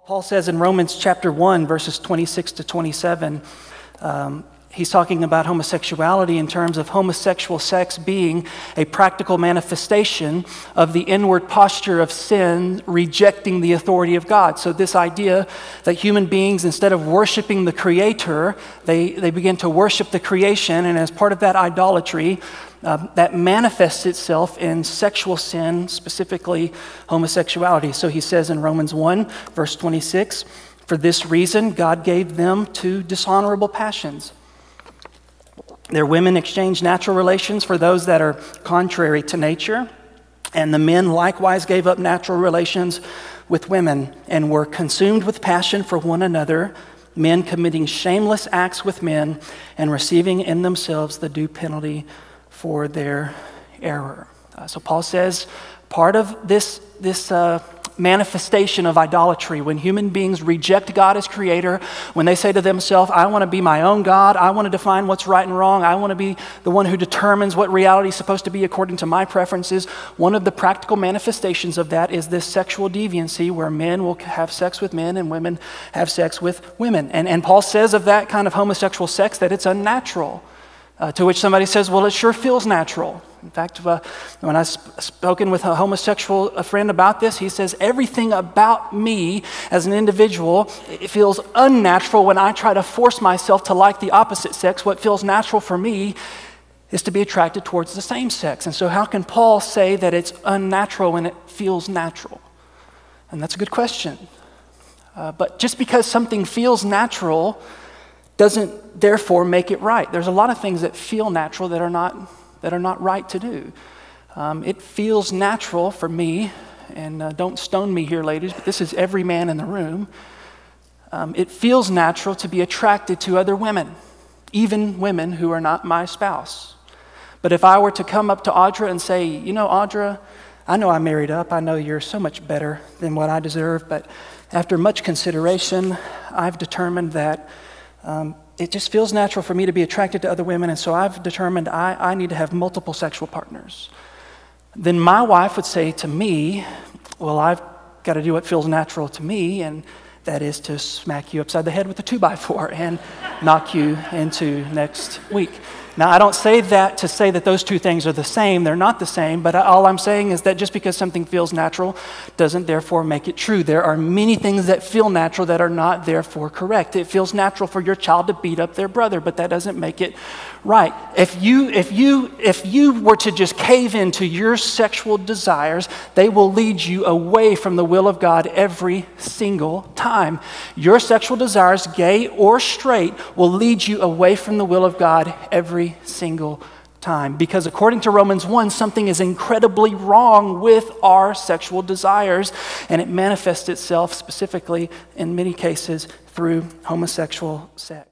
Paul says in Romans chapter 1, verses 26 to 27, he's talking about homosexuality in terms of homosexual sex being a practical manifestation of the inward posture of sin, rejecting the authority of God. So this idea that human beings, instead of worshiping the Creator, they begin to worship the creation, and as part of that idolatry, that manifests itself in sexual sin, specifically homosexuality. So he says in Romans 1, verse 26, "For this reason God gave them to dishonorable passions. Their women exchanged natural relations for those that are contrary to nature, and the men likewise gave up natural relations with women and were consumed with passion for one another, men committing shameless acts with men and receiving in themselves the due penalty for their error." So Paul says part of this manifestation of idolatry, when human beings reject God as creator, when they say to themselves, I want to be my own God, I want to define what's right and wrong, I want to be the one who determines what reality is supposed to be according to my preferences, one of the practical manifestations of that is this sexual deviancy where men will have sex with men and women have sex with women. And Paul says of that kind of homosexual sex that it's unnatural. To which somebody says, well, it sure feels natural. In fact, when I've spoken with a homosexual friend about this, he says, everything about me as an individual, it feels unnatural when I try to force myself to like the opposite sex. What feels natural for me is to be attracted towards the same sex. And so how can Paul say that it's unnatural when it feels natural? And that's a good question. But just because something feels natural doesn't therefore make it right. There's a lot of things that feel natural that are not right to do. It feels natural for me, and don't stone me here, ladies, but this is every man in the room. It feels natural to be attracted to other women, even women who are not my spouse. But if I were to come up to Audra and say, you know, Audra, I know I married up. I know you're so much better than what I deserve, but after much consideration, I've determined that it just feels natural for me to be attracted to other women, and so I've determined I need to have multiple sexual partners. Then my wife would say to me, well, I've got to do what feels natural to me, and that is to smack you upside the head with a 2x4 and knock you into next week. Now, I don't say that to say that those two things are the same. They're not the same, but all I'm saying is that just because something feels natural doesn't therefore make it true. There are many things that feel natural that are not therefore correct. It feels natural for your child to beat up their brother, but that doesn't make it right. If you were to just cave into your sexual desires, they will lead you away from the will of God every single time. Your sexual desires, gay or straight, will lead you away from the will of God every single time. Because according to Romans 1, something is incredibly wrong with our sexual desires, and it manifests itself specifically in many cases through homosexual sex.